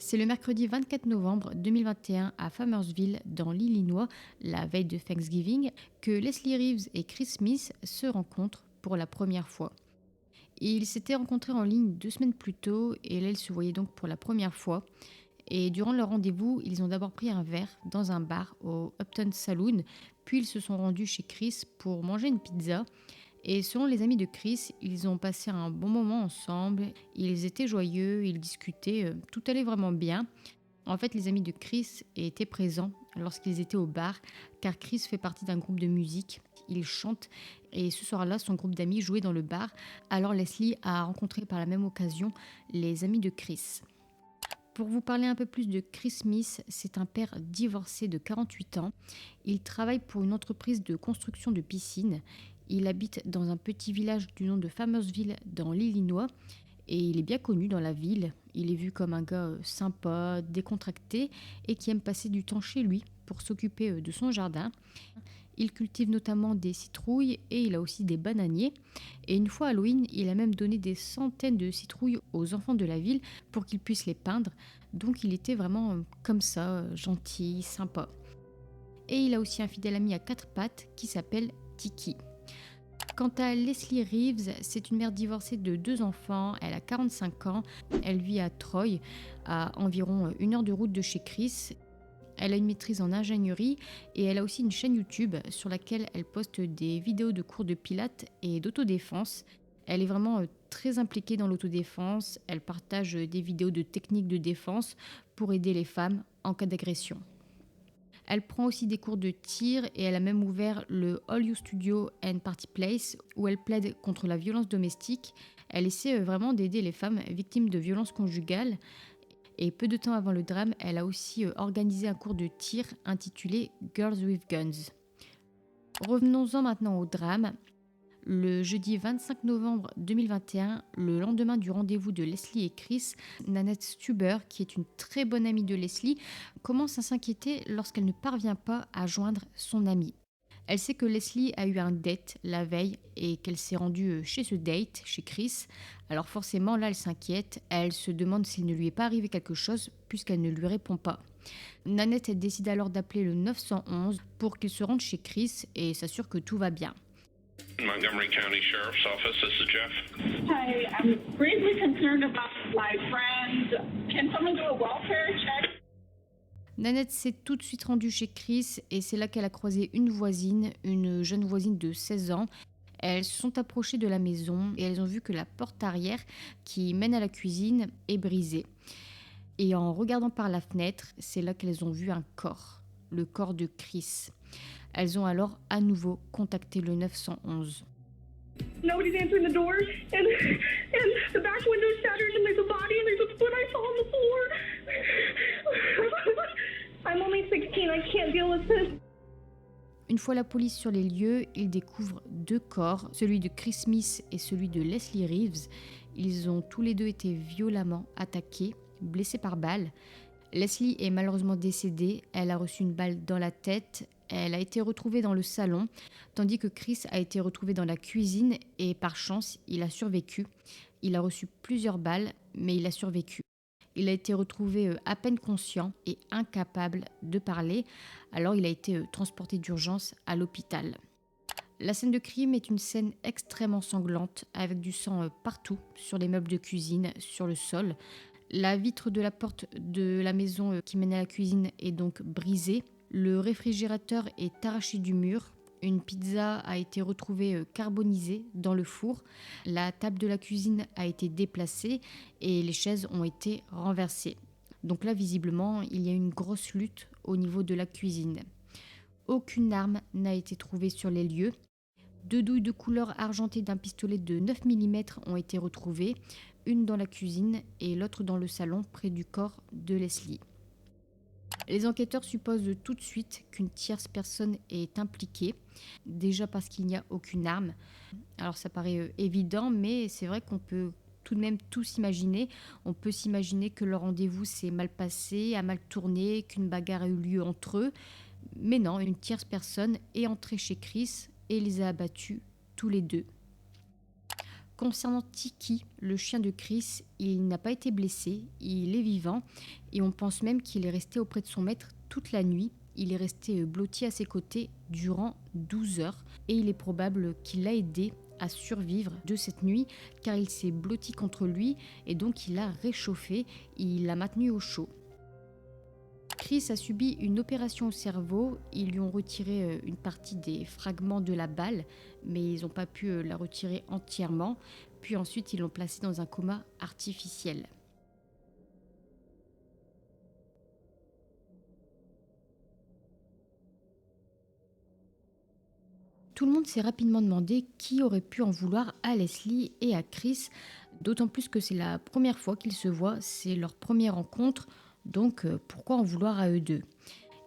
C'est le mercredi 24 novembre 2021 à Farmersville, dans l'Illinois, la veille de Thanksgiving, que Leslie Reeves et Chris Smith se rencontrent pour la première fois. Ils s'étaient rencontrés en ligne 2 semaines plus tôt et là ils se voyaient donc pour la première fois. Et durant leur rendez-vous, ils ont d'abord pris un verre dans un bar au Upton Saloon, puis ils se sont rendus chez Chris pour manger une pizza. Et selon les amis de Chris, ils ont passé un bon moment ensemble, ils étaient joyeux, ils discutaient, tout allait vraiment bien. En fait, les amis de Chris étaient présents lorsqu'ils étaient au bar, car Chris fait partie d'un groupe de musique, il chante, et ce soir-là, son groupe d'amis jouait dans le bar. Alors Leslie a rencontré par la même occasion les amis de Chris. Pour vous parler un peu plus de Chris Smith, c'est un père divorcé de 48 ans. Il travaille pour une entreprise de construction de piscines. Il habite dans un petit village du nom de Farmersville dans l'Illinois et il est bien connu dans la ville. Il est vu comme un gars sympa, décontracté et qui aime passer du temps chez lui pour s'occuper de son jardin. Il cultive notamment des citrouilles et il a aussi des bananiers. Et une fois Halloween, il a même donné des centaines de citrouilles aux enfants de la ville pour qu'ils puissent les peindre. Donc il était vraiment comme ça, gentil, sympa. Et il a aussi un fidèle ami à 4 pattes qui s'appelle Tiki. Quant à Leslie Reeves, c'est une mère divorcée de 2 enfants, elle a 45 ans, elle vit à Troy, à environ 1 heure de route de chez Chris. Elle a une maîtrise en ingénierie et elle a aussi une chaîne YouTube sur laquelle elle poste des vidéos de cours de pilates et d'autodéfense. Elle est vraiment très impliquée dans l'autodéfense, elle partage des vidéos de techniques de défense pour aider les femmes en cas d'agression. Elle prend aussi des cours de tir et elle a même ouvert le All You Studio and Party Place où elle plaide contre la violence domestique. Elle essaie vraiment d'aider les femmes victimes de violences conjugales. Et peu de temps avant le drame, elle a aussi organisé un cours de tir intitulé Girls with Guns. Revenons-en maintenant au drame. Le jeudi 25 novembre 2021, le lendemain du rendez-vous de Leslie et Chris, Nanette Stuber, qui est une très bonne amie de Leslie, commence à s'inquiéter lorsqu'elle ne parvient pas à joindre son amie. Elle sait que Leslie a eu un date la veille et qu'elle s'est rendue chez ce date, chez Chris. Alors forcément, là, elle s'inquiète. Elle se demande s'il ne lui est pas arrivé quelque chose puisqu'elle ne lui répond pas. Nanette décide alors d'appeler le 911 pour qu'il se rende chez Chris et s'assure que tout va bien. Montgomery County Sheriff's Office, this is Jeff. Hi, I'm gravely concerned about my friend. Can someone do a welfare check? Nanette s'est tout de suite rendue chez Chris et c'est là qu'elle a croisé une voisine, une jeune voisine de 16 ans. Elles se sont approchées de la maison et elles ont vu que la porte arrière qui mène à la cuisine est brisée. Et en regardant par la fenêtre, c'est là qu'elles ont vu un corps, le corps de Chris. Elles ont alors à nouveau contacté le 911. Nobody's answering the door, and the back window's shattered, and there's a body, and there's a foot I saw on the floor. I'm only 16, I can't deal with this. Une fois la police sur les lieux, ils découvrent 2 corps, celui de Chris Smith et celui de Leslie Reeves. Ils ont tous les deux été violemment attaqués, blessés par balle. Leslie est malheureusement décédée, elle a reçu une balle dans la tête, elle a été retrouvée dans le salon, tandis que Chris a été retrouvé dans la cuisine et par chance, il a survécu. Il a reçu plusieurs balles, mais il a survécu. Il a été retrouvé à peine conscient et incapable de parler, alors il a été transporté d'urgence à l'hôpital. La scène de crime est une scène extrêmement sanglante, avec du sang partout, sur les meubles de cuisine, sur le sol. La vitre de la porte de la maison qui mène à la cuisine est donc brisée. Le réfrigérateur est arraché du mur. Une pizza a été retrouvée carbonisée dans le four. La table de la cuisine a été déplacée et les chaises ont été renversées. Donc là, visiblement, il y a une grosse lutte au niveau de la cuisine. Aucune arme n'a été trouvée sur les lieux. 2 douilles de couleur argentée d'un pistolet de 9 mm ont été retrouvées, une dans la cuisine et l'autre dans le salon près du corps de Leslie. Les enquêteurs supposent tout de suite qu'une tierce personne est impliquée, déjà parce qu'il n'y a aucune arme. Alors ça paraît évident, mais c'est vrai qu'on peut tout de même tout s'imaginer. On peut s'imaginer que leur rendez-vous s'est mal passé, a mal tourné, qu'une bagarre a eu lieu entre eux. Mais non, une tierce personne est entrée chez Chris et les a abattus tous les deux. Concernant Tiki, le chien de Chris, il n'a pas été blessé, il est vivant et on pense même qu'il est resté auprès de son maître toute la nuit. Il est resté blotti à ses côtés durant 12 heures et il est probable qu'il l'a aidé à survivre de cette nuit car il s'est blotti contre lui et donc il l'a réchauffé, il l'a maintenu au chaud. Chris a subi une opération au cerveau, ils lui ont retiré une partie des fragments de la balle, mais ils n'ont pas pu la retirer entièrement, puis ensuite ils l'ont placé dans un coma artificiel. Tout le monde s'est rapidement demandé qui aurait pu en vouloir à Leslie et à Chris, d'autant plus que c'est la première fois qu'ils se voient, c'est leur première rencontre, donc pourquoi en vouloir à eux deux ?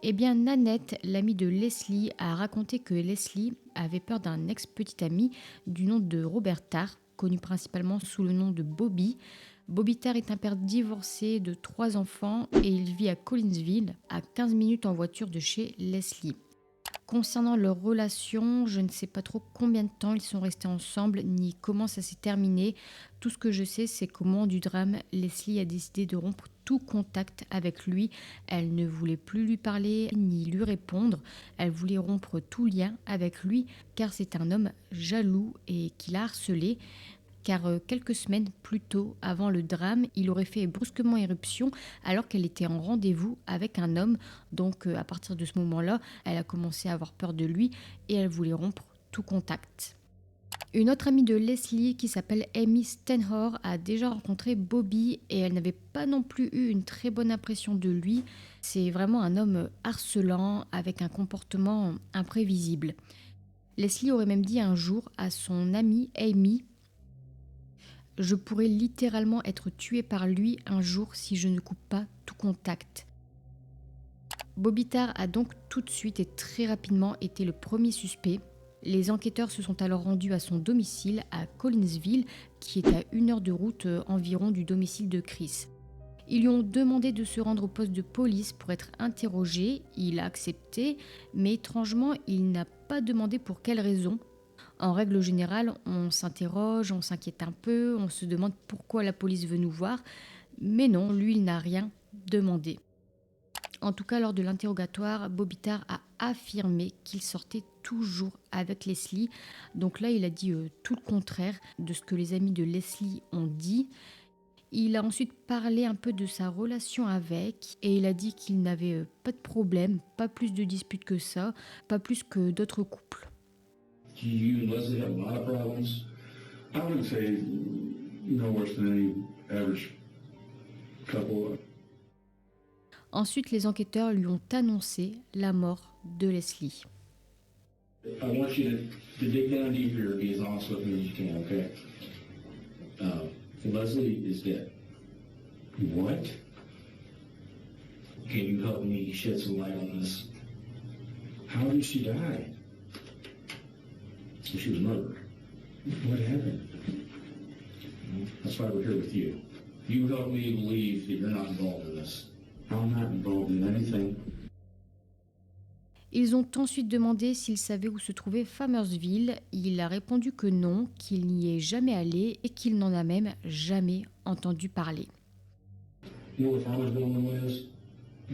Eh bien, Nanette, l'amie de Leslie, a raconté que Leslie avait peur d'un ex-petit ami du nom de Robert Tarr, connu principalement sous le nom de Bobby. Bobby Tarr est un père divorcé de 3 enfants et il vit à Collinsville, à 15 minutes en voiture de chez Leslie. Concernant leur relation, je ne sais pas trop combien de temps ils sont restés ensemble, ni comment ça s'est terminé. Tout ce que je sais, c'est qu'au moment du drame, Leslie a décidé de rompre tout contact avec lui. Elle ne voulait plus lui parler, ni lui répondre. Elle voulait rompre tout lien avec lui, car c'est un homme jaloux et qui l'a harcelé. Car quelques semaines plus tôt, avant le drame, il aurait fait brusquement éruption alors qu'elle était en rendez-vous avec un homme. Donc à partir de ce moment-là, elle a commencé à avoir peur de lui et elle voulait rompre tout contact. Une autre amie de Leslie qui s'appelle Amy Stenhor a déjà rencontré Bobby et elle n'avait pas non plus eu une très bonne impression de lui. C'est vraiment un homme harcelant avec un comportement imprévisible. Leslie aurait même dit un jour à son amie Amy: je pourrais littéralement être tuée par lui un jour si je ne coupe pas tout contact. Bobby Tarr a donc tout de suite et très rapidement été le premier suspect. Les enquêteurs se sont alors rendus à son domicile à Collinsville, qui est à 1 heure de route environ du domicile de Chris. Ils lui ont demandé de se rendre au poste de police pour être interrogé. Il a accepté, mais étrangement, il n'a pas demandé pour quelle raison. En règle générale, on s'interroge, on s'inquiète un peu, on se demande pourquoi la police veut nous voir. Mais non, lui, il n'a rien demandé. En tout cas, lors de l'interrogatoire, Bobby Tarr a affirmé qu'il sortait toujours avec Leslie. Donc là, il a dit tout le contraire de ce que les amis de Leslie ont dit. Il a ensuite parlé un peu de sa relation avec et il a dit qu'il n'avait pas de problème, pas plus de disputes que ça, pas plus que d'autres couples. You and Leslie have a lot of problems. I wouldn't say no worse than any average couple. Ensuite, les enquêteurs lui ont annoncé la mort de Leslie. I want you to dig down deep here and be as honest with me as you can, okay? Leslie is dead. What? Can you help me shed some light on this? How did she die? She was murdered. What happened? That's why we're here with you. You help me believe that you're not involved in this. I'm not involved in anything. Ils ont ensuite demandé s'il savait où se trouvait Farmersville. Il a répondu que non, qu'il n'y est jamais allé et qu'il n'en a même jamais entendu parler. You know what Farmersville is?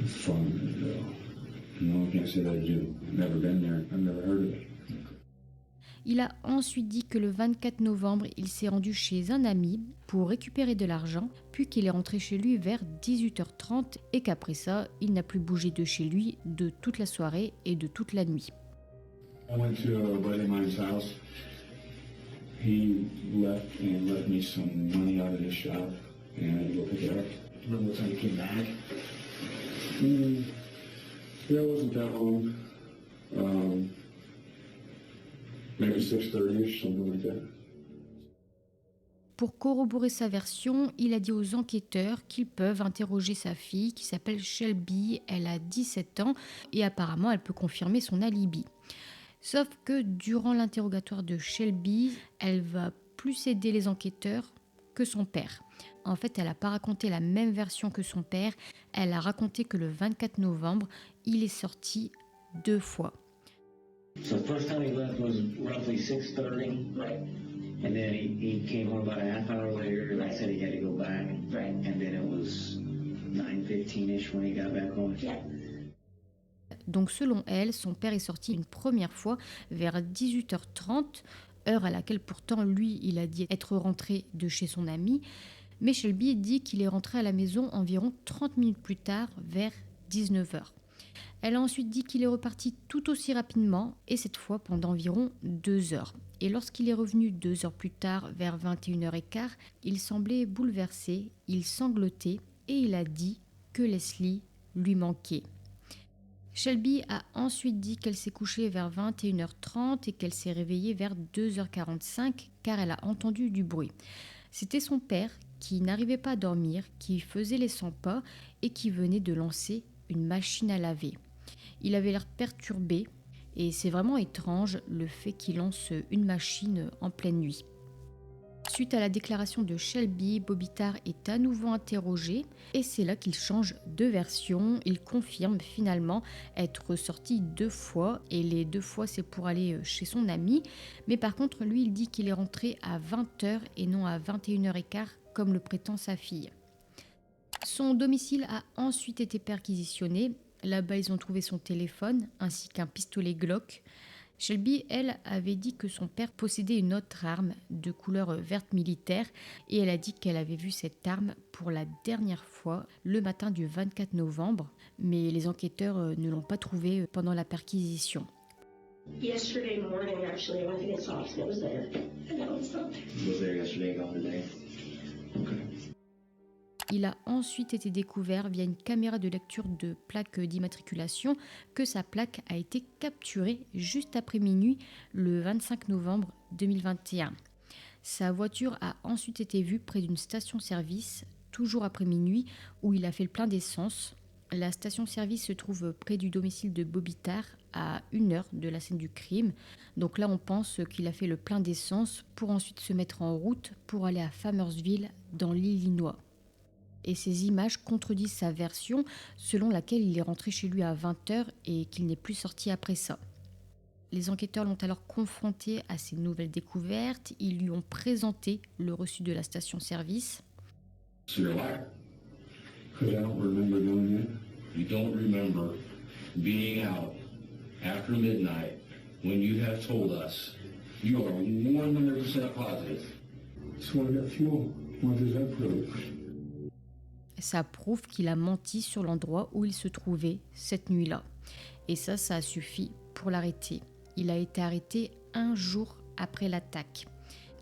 Farmersville. No, I can't say that I do. Never been there. I've never heard of it. Il a ensuite dit que le 24 novembre, il s'est rendu chez un ami pour récupérer de l'argent, puis qu'il est rentré chez lui vers 18h30 et qu'après ça, il n'a plus bougé de chez lui de toute la soirée et de toute la nuit. I went to a buddy of mine's house. He left and left me some money out of his shop, and I had to go pick it up. Remember what time he came back? Yeah, it wasn't that long. Maybe 6:30ish, something like that. Pour corroborer sa version, il a dit aux enquêteurs qu'ils peuvent interroger sa fille qui s'appelle Shelby, elle a 17 ans et apparemment elle peut confirmer son alibi. Sauf que durant l'interrogatoire de Shelby, elle va plus aider les enquêteurs que son père. En fait, elle n'a pas raconté la même version que son père, elle a raconté que le 24 novembre, il est sorti 2 fois. So the first time he left was roughly 6:30. Right. And then he came home about a half hour later, and I said he had to go back. Right. And then it was 9:15-ish when he got back home. Yeah. Donc selon elle, son père est sorti une première fois vers 18h30, heure à laquelle pourtant lui, il a dit être rentré de chez son ami. Mais Shelby dit qu'il est rentré à la maison environ 30 minutes plus tard, vers 19h. Elle a ensuite dit qu'il est reparti tout aussi rapidement, et cette fois pendant environ 2 heures. Et lorsqu'il est revenu 2 heures plus tard, vers 21h15, il semblait bouleversé, il sanglotait, et il a dit que Leslie lui manquait. Shelby a ensuite dit qu'elle s'est couchée vers 21h30 et qu'elle s'est réveillée vers 2h45 car elle a entendu du bruit. C'était son père qui n'arrivait pas à dormir, qui faisait les 100 pas et qui venait de lancer une machine à laver. Il avait l'air perturbé et c'est vraiment étrange le fait qu'il lance une machine en pleine nuit. Suite à la déclaration de Shelby, Bobby Tarr est à nouveau interrogé et c'est là qu'il change de version. Il confirme finalement être sorti 2 fois et les 2 fois c'est pour aller chez son ami. Mais par contre lui il dit qu'il est rentré à 20h et non à 21h15 comme le prétend sa fille. Son domicile a ensuite été perquisitionné. Là-bas ils ont trouvé son téléphone ainsi qu'un pistolet Glock. Shelby, elle, avait dit que son père possédait une autre arme de couleur verte militaire et elle a dit qu'elle avait vu cette arme pour la dernière fois le matin du 24 novembre, mais les enquêteurs ne l'ont pas trouvée pendant la perquisition. Yesterday morning, actually, I went to get sauce and it was there. And that was something. He was there yesterday, gone today. Okay. Il a ensuite été découvert via une caméra de lecture de plaque d'immatriculation que sa plaque a été capturée juste après minuit le 25 novembre 2021. Sa voiture a ensuite été vue près d'une station-service, toujours après minuit, où il a fait le plein d'essence. La station-service se trouve près du domicile de Bobby Tarr, à 1 heure de la scène du crime. Donc là, on pense qu'il a fait le plein d'essence pour ensuite se mettre en route pour aller à Farmersville, dans l'Illinois. Et ces images contredisent sa version selon laquelle il est rentré chez lui à 20h et qu'il n'est plus sorti après ça. Les enquêteurs l'ont alors confronté à ces nouvelles découvertes. Ils lui ont présenté le reçu de la station-service. So you're a liar. Because I don't remember doing it. You don't remember being out after midnight when you have told us you are 100% positive. So I got fuel. What does that prove? Ça prouve qu'il a menti sur l'endroit où il se trouvait cette nuit-là. Et ça a suffi pour l'arrêter. Il a été arrêté 1 jour après l'attaque.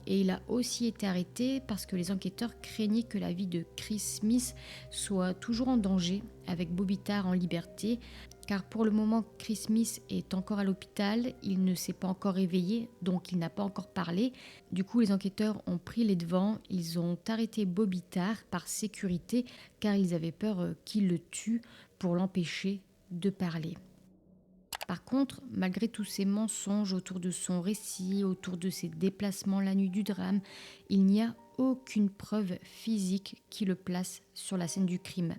Et il a aussi été arrêté parce que les enquêteurs craignaient que la vie de Chris Smith soit toujours en danger avec Bobby Tarr en liberté. Car pour le moment, Chris Smith est encore à l'hôpital, il ne s'est pas encore réveillé, donc il n'a pas encore parlé. Du coup, les enquêteurs ont pris les devants, ils ont arrêté Bobby Tarr par sécurité, car ils avaient peur qu'il le tue pour l'empêcher de parler. Par contre, malgré tous ces mensonges autour de son récit, autour de ses déplacements la nuit du drame, il n'y a aucune preuve physique qui le place sur la scène du crime.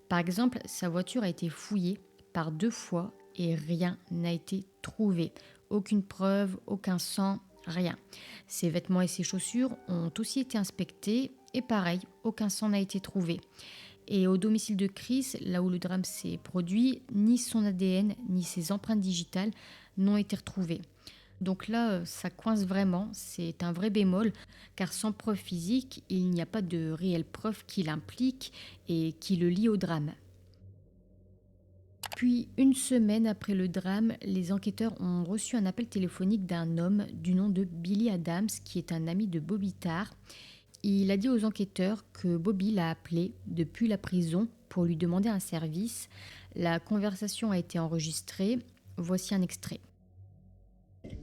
Par exemple, sa voiture a été fouillée par 2 fois et rien n'a été trouvé. Aucune preuve, aucun sang, rien. Ses vêtements et ses chaussures ont aussi été inspectés et pareil, aucun sang n'a été trouvé. Et au domicile de Chris, là où le drame s'est produit, ni son ADN ni ses empreintes digitales n'ont été retrouvées. Donc là, ça coince vraiment, c'est un vrai bémol, car sans preuve physique, il n'y a pas de réelle preuve qui l'implique et qui le lie au drame. Puis, 1 semaine après le drame, les enquêteurs ont reçu un appel téléphonique d'un homme du nom de Billy Adams, qui est un ami de Bobby Tarr. Il a dit aux enquêteurs que Bobby l'a appelé depuis la prison pour lui demander un service. La conversation a été enregistrée. Voici un extrait.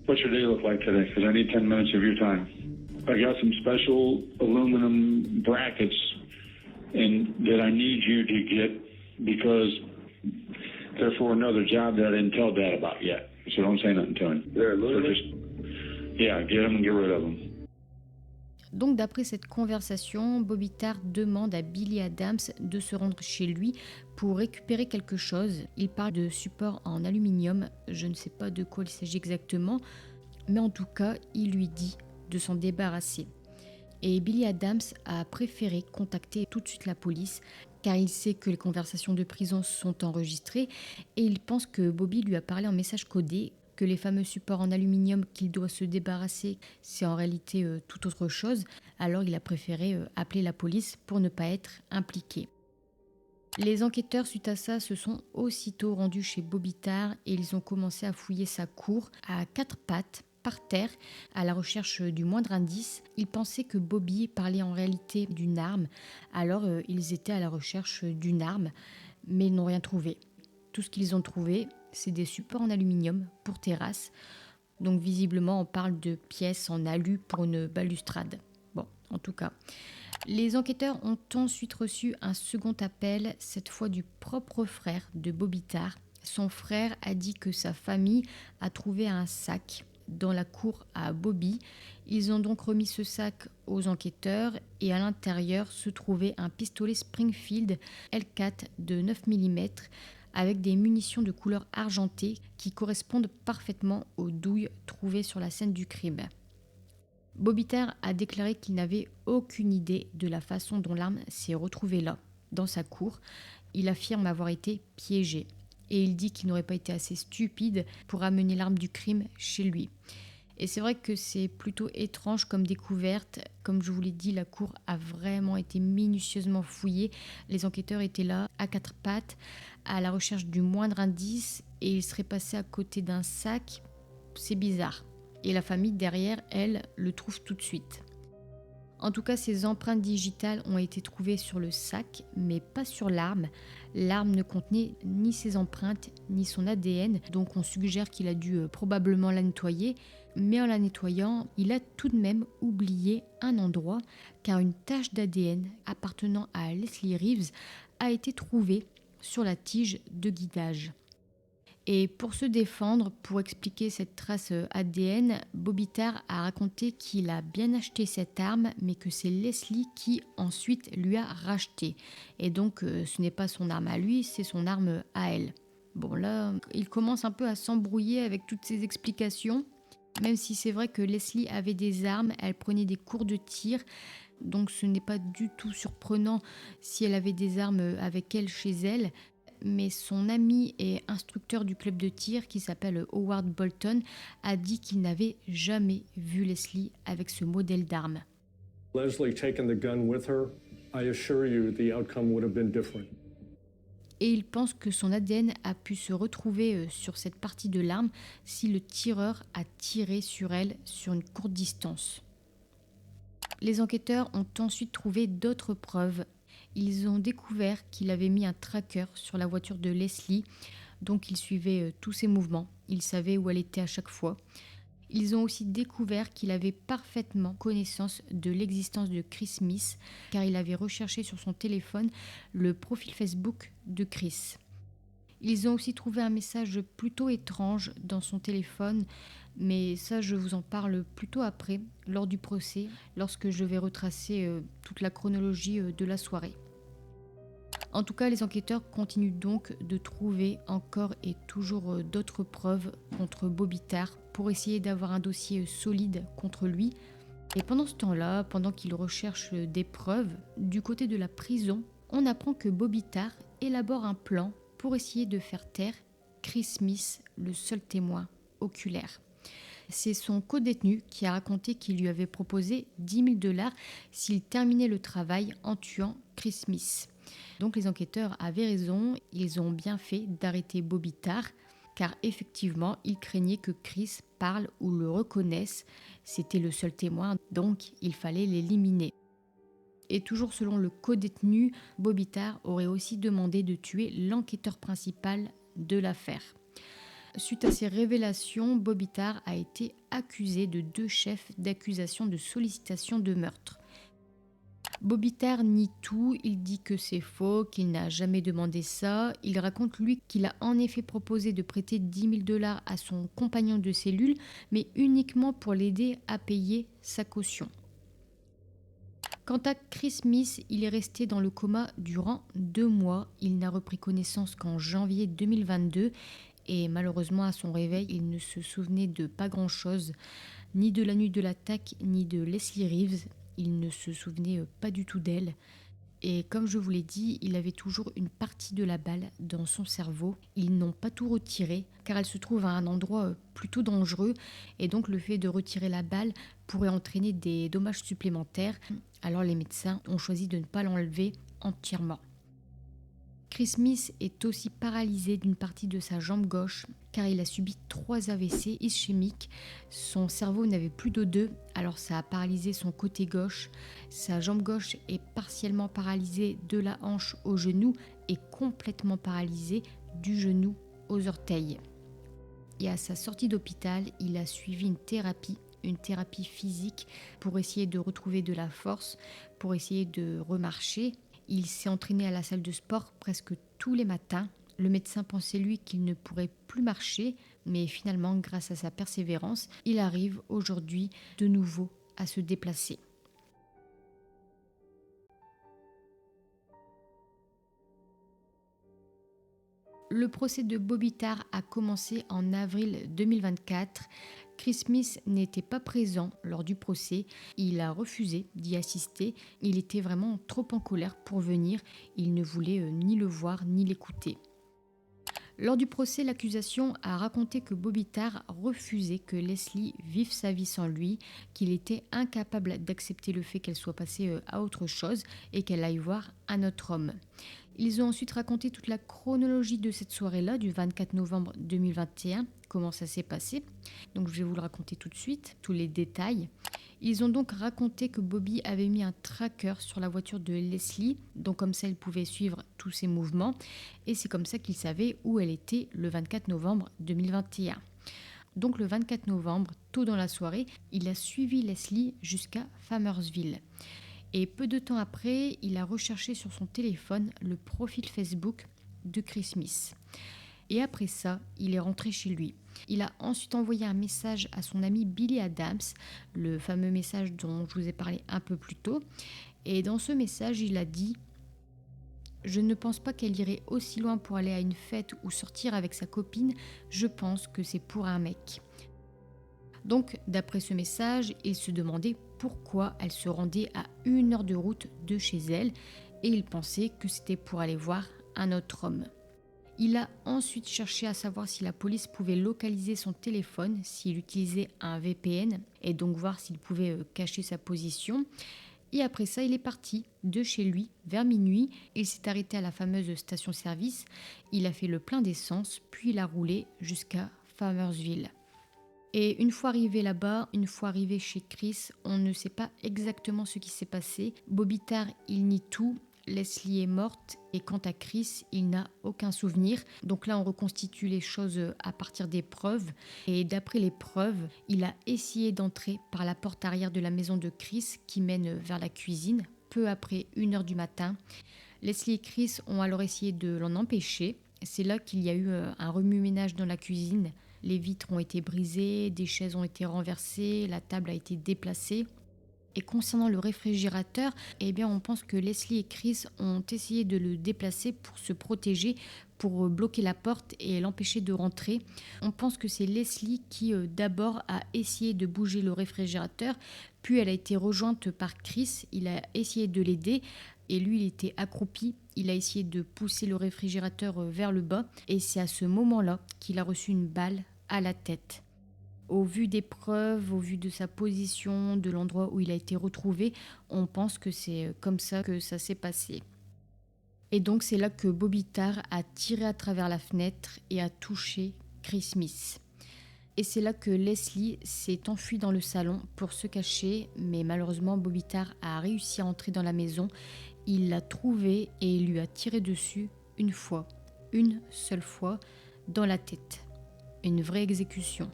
What's your day look like today? Because I need 10 minutes of your time. I got some special aluminum brackets and that I need you to get because they're for another job that I didn't tell Dad about yet. So don't say nothing to him. They're aluminum? So just, yeah, get them and get rid of them. Donc d'après cette conversation, Bobby Tarr demande à Billy Adams de se rendre chez lui pour récupérer quelque chose. Il parle de support en aluminium, je ne sais pas de quoi il s'agit exactement, mais en tout cas, il lui dit de s'en débarrasser. Et Billy Adams a préféré contacter tout de suite la police car il sait que les conversations de prison sont enregistrées et il pense que Bobby lui a parlé en message codé, que les fameux supports en aluminium qu'il doit se débarrasser, c'est en réalité tout autre chose. Alors il a préféré appeler la police pour ne pas être impliqué. Les enquêteurs, suite à ça, se sont aussitôt rendus chez Bobby Tarr et ils ont commencé à fouiller sa cour à quatre pattes, par terre, à la recherche du moindre indice. Ils pensaient que Bobby parlait en réalité d'une arme, alors ils étaient à la recherche d'une arme, mais ils n'ont rien trouvé. Tout ce qu'ils ont trouvé, c'est des supports en aluminium pour terrasse. Donc visiblement, on parle de pièces en alu pour une balustrade. Bon, en tout cas. Les enquêteurs ont ensuite reçu un second appel, cette fois du propre frère de Bobby Tarr. Son frère a dit que sa famille a trouvé un sac dans la cour à Bobby. Ils ont donc remis ce sac aux enquêteurs et à l'intérieur se trouvait un pistolet Springfield L4 de 9 mm avec des munitions de couleur argentée qui correspondent parfaitement aux douilles trouvées sur la scène du crime. Bobby Tarr a déclaré qu'il n'avait aucune idée de la façon dont l'arme s'est retrouvée là, dans sa cour. Il affirme avoir été piégé. Et il dit qu'il n'aurait pas été assez stupide pour amener l'arme du crime chez lui. Et c'est vrai que c'est plutôt étrange comme découverte. Comme je vous l'ai dit, la cour a vraiment été minutieusement fouillée. Les enquêteurs étaient là, à quatre pattes, à la recherche du moindre indice, et ils seraient passés à côté d'un sac. C'est bizarre. Et la famille derrière, elle, le trouve tout de suite. En tout cas, ces empreintes digitales ont été trouvées sur le sac, mais pas sur l'arme. L'arme ne contenait ni ses empreintes, ni son ADN, donc on suggère qu'il a dû probablement la nettoyer. Mais en la nettoyant, il a tout de même oublié un endroit, car une tache d'ADN appartenant à Leslie Reeves a été trouvée sur la tige de guidage. Et pour se défendre, pour expliquer cette trace ADN, Bobby Tarr a raconté qu'il a bien acheté cette arme, mais que c'est Leslie qui ensuite lui a racheté. Et donc ce n'est pas son arme à lui, c'est son arme à elle. Bon là, il commence un peu à s'embrouiller avec toutes ces explications, même si c'est vrai que Leslie avait des armes, elle prenait des cours de tir, donc ce n'est pas du tout surprenant si elle avait des armes avec elle chez elle. Mais son ami et instructeur du club de tir, qui s'appelle Howard Bolton, a dit qu'il n'avait jamais vu Leslie avec ce modèle d'arme. Leslie taken the gun with her, I assure you the outcome would have been different. Et il pense que son ADN a pu se retrouver sur cette partie de l'arme si le tireur a tiré sur elle sur une courte distance. Les enquêteurs ont ensuite trouvé d'autres preuves. Ils ont découvert qu'il avait mis un tracker sur la voiture de Leslie, donc il suivait tous ses mouvements, il savait où elle était à chaque fois. Ils ont aussi découvert qu'il avait parfaitement connaissance de l'existence de Chris Smith, car il avait recherché sur son téléphone le profil Facebook de Chris. Ils ont aussi trouvé un message plutôt étrange dans son téléphone, mais ça je vous en parle plutôt après, lors du procès, lorsque je vais retracer toute la chronologie de la soirée. En tout cas, les enquêteurs continuent donc de trouver encore et toujours d'autres preuves contre Bobby Tarr pour essayer d'avoir un dossier solide contre lui. Et pendant ce temps-là, pendant qu'ils recherchent des preuves, du côté de la prison, on apprend que Bobby Tarr élabore un plan pour essayer de faire taire Chris Smith, le seul témoin oculaire. C'est son codétenu qui a raconté qu'il lui avait proposé 10 000 $ s'il terminait le travail en tuant Chris Smith. Donc les enquêteurs avaient raison, ils ont bien fait d'arrêter Bobby Tarr, car effectivement, ils craignaient que Chris parle ou le reconnaisse. C'était le seul témoin, donc il fallait l'éliminer. Et toujours selon le codétenu, Bobby Tarr aurait aussi demandé de tuer l'enquêteur principal de l'affaire. Suite à ces révélations, Bobby Tarr a été accusé de 2 chefs d'accusation de sollicitation de meurtre. Bobby Tarr nie tout, il dit que c'est faux, qu'il n'a jamais demandé ça. Il raconte lui qu'il a en effet proposé de prêter 10 000 $ à son compagnon de cellule, mais uniquement pour l'aider à payer sa caution. Quant à Chris Smith, il est resté dans le coma durant 2 mois. Il n'a repris connaissance qu'en janvier 2022 et malheureusement à son réveil, il ne se souvenait de pas grand-chose. ni de la nuit de l'attaque, ni de Leslie Reeves. Il ne se souvenait pas du tout d'elle. Et comme je vous l'ai dit, il avait toujours une partie de la balle dans son cerveau. Ils n'ont pas tout retiré car elle se trouve à un endroit plutôt dangereux et donc le fait de retirer la balle pourrait entraîner des dommages supplémentaires. Alors les médecins ont choisi de ne pas l'enlever entièrement. Chris Smith est aussi paralysé d'une partie de sa jambe gauche car il a subi 3 AVC ischémiques. Son cerveau n'avait plus d'O2, alors ça a paralysé son côté gauche. Sa jambe gauche est partiellement paralysée de la hanche au genou et complètement paralysée du genou aux orteils. Et à sa sortie d'hôpital, il a suivi une thérapie physique pour essayer de retrouver de la force, pour essayer de remarcher. Il s'est entraîné à la salle de sport presque tous les matins. Le médecin pensait lui qu'il ne pourrait plus marcher, mais finalement, grâce à sa persévérance, il arrive aujourd'hui de nouveau à se déplacer. Le procès de Bobby Tarr a commencé en avril 2024. Chris Smith n'était pas présent lors du procès. Il a refusé d'y assister. Il était vraiment trop en colère pour venir. Il ne voulait ni le voir ni l'écouter. Lors du procès, l'accusation a raconté que Bobby Tarr refusait que Leslie vive sa vie sans lui, qu'il était incapable d'accepter le fait qu'elle soit passée à autre chose et qu'elle aille voir un autre homme. Ils ont ensuite raconté toute la chronologie de cette soirée-là, du 24 novembre 2021, comment ça s'est passé. Donc je vais vous le raconter tout de suite, tous les détails. Ils ont donc raconté que Bobby avait mis un tracker sur la voiture de Leslie, donc comme ça il pouvait suivre tous ses mouvements, et c'est comme ça qu'il savait où elle était le 24 novembre 2021. Donc le 24 novembre, tôt dans la soirée, il a suivi Leslie jusqu'à Farmersville. Et peu de temps après, il a recherché sur son téléphone le profil Facebook de Chris Smith. Et après ça, il est rentré chez lui. Il a ensuite envoyé un message à son ami Billy Adams, le fameux message dont je vous ai parlé un peu plus tôt. Et dans ce message, il a dit « Je ne pense pas qu'elle irait aussi loin pour aller à une fête ou sortir avec sa copine. Je pense que c'est pour un mec. » Donc, d'après ce message, il se demandait pourquoi elle se rendait à 1 heure de route de chez elle et il pensait que c'était pour aller voir un autre homme. Il a ensuite cherché à savoir si la police pouvait localiser son téléphone, s'il utilisait un VPN et donc voir s'il pouvait cacher sa position. Et après ça, il est parti de chez lui vers minuit. Il s'est arrêté à la fameuse station-service. Il a fait le plein d'essence, puis il a roulé jusqu'à Farmersville. Et une fois arrivé là-bas, une fois arrivé chez Chris, on ne sait pas exactement ce qui s'est passé. Bobby Tarr, il nie tout. Leslie est morte et quant à Chris, il n'a aucun souvenir. Donc là, on reconstitue les choses à partir des preuves. Et d'après les preuves, il a essayé d'entrer par la porte arrière de la maison de Chris qui mène vers la cuisine, peu après 1 heure du matin. Leslie et Chris ont alors essayé de l'en empêcher. C'est là qu'il y a eu un remue-ménage dans la cuisine. Les vitres ont été brisées, des chaises ont été renversées, la table a été déplacée. Et concernant le réfrigérateur, eh bien on pense que Leslie et Chris ont essayé de le déplacer pour se protéger, pour bloquer la porte et l'empêcher de rentrer. On pense que c'est Leslie qui d'abord a essayé de bouger le réfrigérateur, puis elle a été rejointe par Chris, il a essayé de l'aider et lui il était accroupi, il a essayé de pousser le réfrigérateur vers le bas et c'est à ce moment-là qu'il a reçu une balle à la tête. Au vu des preuves, au vu de sa position, de l'endroit où il a été retrouvé, on pense que c'est comme ça que ça s'est passé. Et donc c'est là que Bobby Tarr a tiré à travers la fenêtre et a touché Chris Smith. Et c'est là que Leslie s'est enfuie dans le salon pour se cacher, mais malheureusement Bobby Tarr a réussi à entrer dans la maison. Il l'a trouvée et il lui a tiré dessus une seule fois, dans la tête. Une vraie exécution.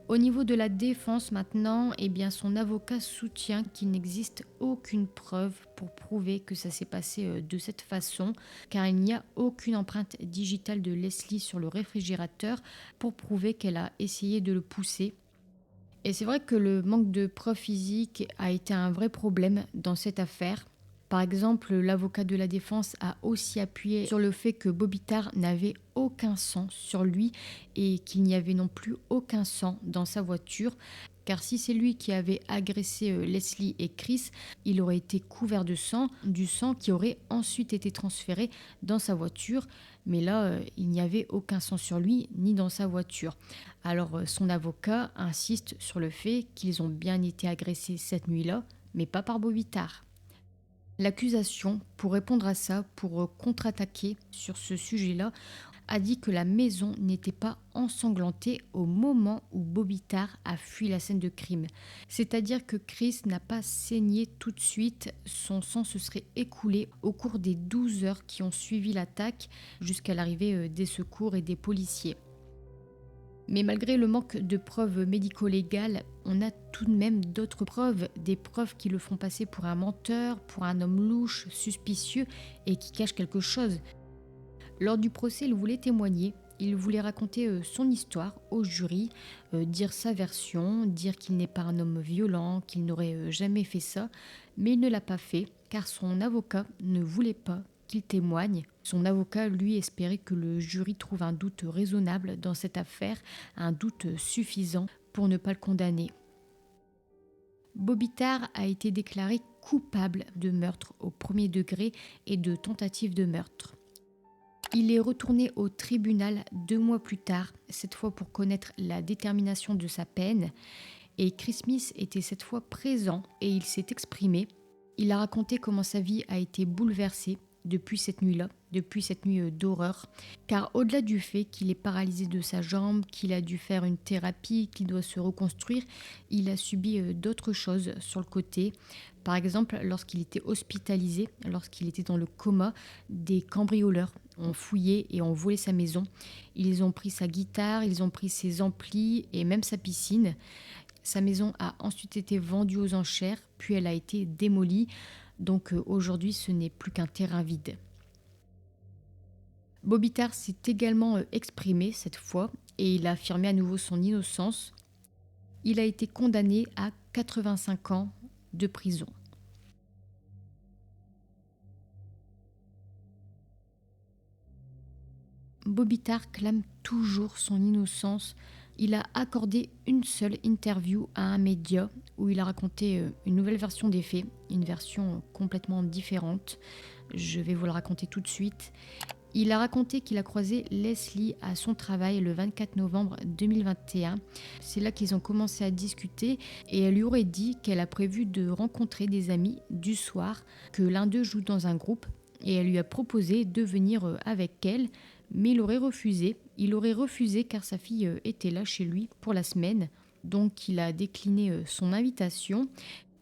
Au niveau de la défense maintenant, eh bien son avocat soutient qu'il n'existe aucune preuve pour prouver que ça s'est passé de cette façon, car il n'y a aucune empreinte digitale de Leslie sur le réfrigérateur pour prouver qu'elle a essayé de le pousser. Et c'est vrai que le manque de preuves physiques a été un vrai problème dans cette affaire, Par exemple, l'avocat de la défense a aussi appuyé sur le fait que Bobby Tarr n'avait aucun sang sur lui et qu'il n'y avait non plus aucun sang dans sa voiture. Car si c'est lui qui avait agressé Leslie et Chris, il aurait été couvert de sang, du sang qui aurait ensuite été transféré dans sa voiture. Mais là, il n'y avait aucun sang sur lui ni dans sa voiture. Alors son avocat insiste sur le fait qu'ils ont bien été agressés cette nuit-là, mais pas par Bobby Tarr. L'accusation, pour répondre à ça, pour contre-attaquer sur ce sujet-là, a dit que la maison n'était pas ensanglantée au moment où Bobby Tarr a fui la scène de crime. C'est-à-dire que Chris n'a pas saigné tout de suite, son sang se serait écoulé au cours des 12 heures qui ont suivi l'attaque jusqu'à l'arrivée des secours et des policiers. Mais malgré le manque de preuves médico-légales, on a tout de même d'autres preuves, des preuves qui le font passer pour un menteur, pour un homme louche, suspicieux et qui cache quelque chose. Lors du procès, il voulait témoigner, il voulait raconter son histoire au jury, dire sa version, dire qu'il n'est pas un homme violent, qu'il n'aurait jamais fait ça, mais il ne l'a pas fait car son avocat ne voulait pas qu'il témoigne. Son avocat, lui, espérait que le jury trouve un doute raisonnable dans cette affaire, un doute suffisant pour ne pas le condamner. Bobby Tarr a été déclaré coupable de meurtre au premier degré et de tentative de meurtre. Il est retourné au tribunal 2 mois plus tard, cette fois pour connaître la détermination de sa peine. Et Chris Smith était cette fois présent et il s'est exprimé. Il a raconté comment sa vie a été bouleversée depuis cette nuit-là, depuis cette nuit d'horreur. Car au-delà du fait qu'il est paralysé de sa jambe, qu'il a dû faire une thérapie, qu'il doit se reconstruire, il a subi d'autres choses sur le côté. Par exemple, lorsqu'il était hospitalisé, lorsqu'il était dans le coma, des cambrioleurs ont fouillé et ont volé sa maison. Ils ont pris sa guitare, ils ont pris ses amplis et même sa piscine. Sa maison a ensuite été vendue aux enchères, puis elle a été démolie. Donc aujourd'hui, ce n'est plus qu'un terrain vide. Bobby Tarr s'est également exprimé cette fois et il a affirmé à nouveau son innocence. Il a été condamné à 85 ans de prison. Bobby Tarr clame toujours son innocence. Il a accordé une seule interview à un média où il a raconté une nouvelle version des faits, une version complètement différente. Je vais vous le raconter tout de suite. Il a raconté qu'il a croisé Leslie à son travail le 24 novembre 2021. C'est là qu'ils ont commencé à discuter et elle lui aurait dit qu'elle a prévu de rencontrer des amis du soir, que l'un d'eux joue dans un groupe et elle lui a proposé de venir avec elle, mais il aurait refusé. Il aurait refusé car sa fille était là chez lui pour la semaine, donc il a décliné son invitation.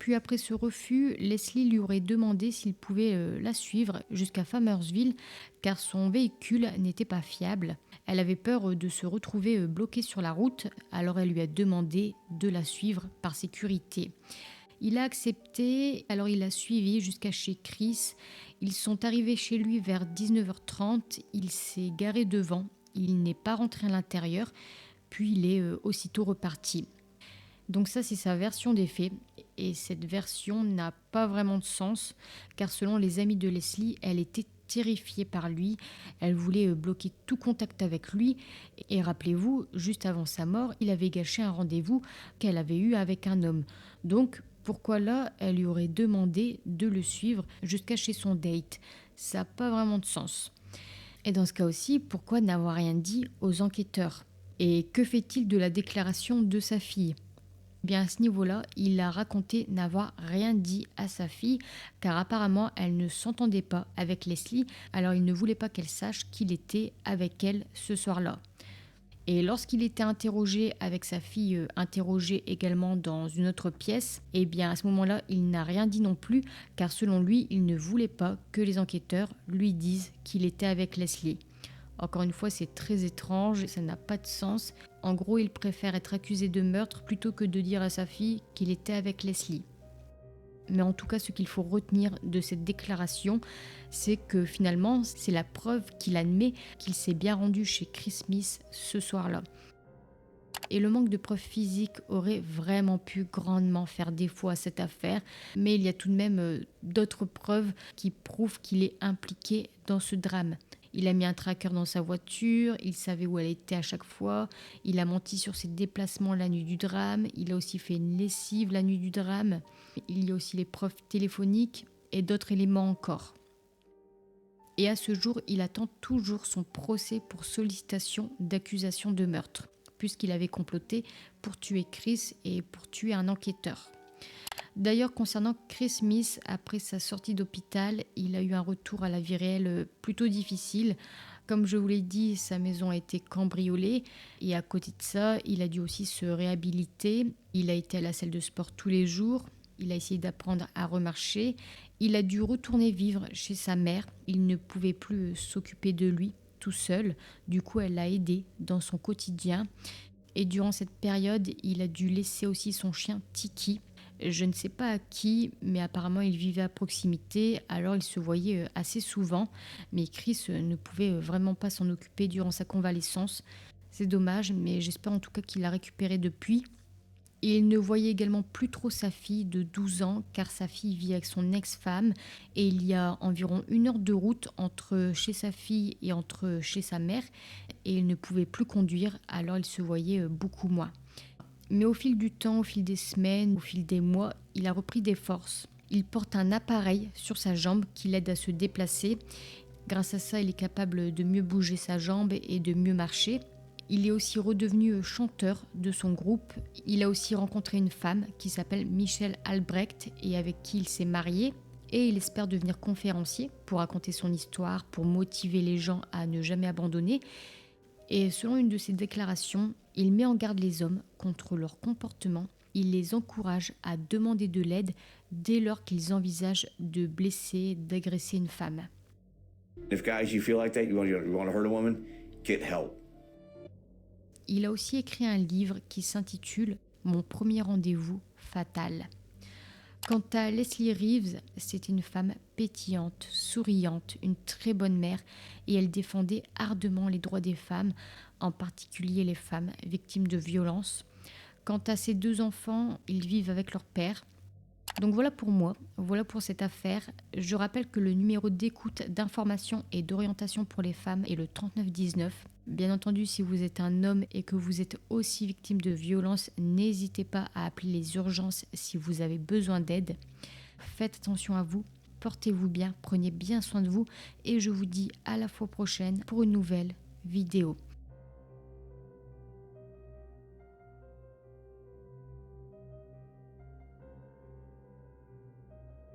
Puis après ce refus, Leslie lui aurait demandé s'il pouvait la suivre jusqu'à Farmersville car son véhicule n'était pas fiable. Elle avait peur de se retrouver bloquée sur la route, alors elle lui a demandé de la suivre par sécurité. Il a accepté, alors il l'a suivi jusqu'à chez Chris. Ils sont arrivés chez lui vers 19h30, il s'est garé devant, il n'est pas rentré à l'intérieur, puis il est aussitôt reparti. Donc ça, c'est sa version des faits. Et cette version n'a pas vraiment de sens, car selon les amis de Leslie, elle était terrifiée par lui. Elle voulait bloquer tout contact avec lui. Et rappelez-vous, juste avant sa mort, il avait gâché un rendez-vous qu'elle avait eu avec un homme. Donc, pourquoi là, elle lui aurait demandé de le suivre jusqu'à chez son date? Ça n'a pas vraiment de sens. Et dans ce cas aussi, pourquoi n'avoir rien dit aux enquêteurs? Et que fait-il de la déclaration de sa fille? Bien à ce niveau-là, il a raconté n'avoir rien dit à sa fille car apparemment elle ne s'entendait pas avec Leslie, alors il ne voulait pas qu'elle sache qu'il était avec elle ce soir-là. Et lorsqu'il était interrogé avec sa fille, interrogée également dans une autre pièce, eh bien à ce moment-là, il n'a rien dit non plus car selon lui, il ne voulait pas que les enquêteurs lui disent qu'il était avec Leslie. Encore une fois, c'est très étrange, ça n'a pas de sens. En gros, il préfère être accusé de meurtre plutôt que de dire à sa fille qu'il était avec Leslie. Mais en tout cas, ce qu'il faut retenir de cette déclaration, c'est que finalement, c'est la preuve qu'il admet qu'il s'est bien rendu chez Chris Smith ce soir-là. Et le manque de preuves physiques aurait vraiment pu grandement faire défaut à cette affaire. Mais il y a tout de même d'autres preuves qui prouvent qu'il est impliqué dans ce drame. Il a mis un tracker dans sa voiture, il savait où elle était à chaque fois, il a menti sur ses déplacements la nuit du drame, il a aussi fait une lessive la nuit du drame, il y a aussi les preuves téléphoniques et d'autres éléments encore. Et à ce jour, il attend toujours son procès pour sollicitation d'accusation de meurtre, puisqu'il avait comploté pour tuer Chris et pour tuer un enquêteur. D'ailleurs, concernant Chris Smith, après sa sortie d'hôpital, il a eu un retour à la vie réelle plutôt difficile. Comme je vous l'ai dit, sa maison a été cambriolée et à côté de ça, il a dû aussi se réhabiliter. Il a été à la salle de sport tous les jours, il a essayé d'apprendre à remarcher. Il a dû retourner vivre chez sa mère, il ne pouvait plus s'occuper de lui tout seul. Du coup, elle l'a aidé dans son quotidien. Et durant cette période, il a dû laisser aussi son chien Tiki. Je ne sais pas à qui, mais apparemment il vivait à proximité, alors il se voyait assez souvent. Mais Chris ne pouvait vraiment pas s'en occuper durant sa convalescence. C'est dommage, mais j'espère en tout cas qu'il l'a récupéré depuis. Et il ne voyait également plus trop sa fille de 12 ans, car sa fille vit avec son ex-femme. Et il y a environ 1 heure de route entre chez sa fille et entre chez sa mère. Et il ne pouvait plus conduire, alors il se voyait beaucoup moins. Mais au fil du temps, au fil des semaines, au fil des mois, il a repris des forces. Il porte un appareil sur sa jambe qui l'aide à se déplacer. Grâce à ça, il est capable de mieux bouger sa jambe et de mieux marcher. Il est aussi redevenu chanteur de son groupe. Il a aussi rencontré une femme qui s'appelle Michelle Albrecht et avec qui il s'est marié. Et il espère devenir conférencier pour raconter son histoire, pour motiver les gens à ne jamais abandonner. Et selon une de ses déclarations, il met en garde les hommes contre leur comportement. Il les encourage à demander de l'aide dès lors qu'ils envisagent de blesser, d'agresser une femme. If guys, you feel like that, you want to hurt a woman, get help. Il a aussi écrit un livre qui s'intitule « Mon premier rendez-vous fatal ». Quant à Leslie Reeves, c'est une femme pétillante, souriante, une très bonne mère et elle défendait ardemment les droits des femmes, en particulier les femmes victimes de violences. Quant à ses 2 enfants, ils vivent avec leur père. Donc voilà pour moi, voilà pour cette affaire. Je rappelle que le numéro d'écoute, d'information et d'orientation pour les femmes est le 3919. Bien entendu, si vous êtes un homme et que vous êtes aussi victime de violences, n'hésitez pas à appeler les urgences si vous avez besoin d'aide. Faites attention à vous, portez-vous bien, prenez bien soin de vous et je vous dis à la fois prochaine pour une nouvelle vidéo.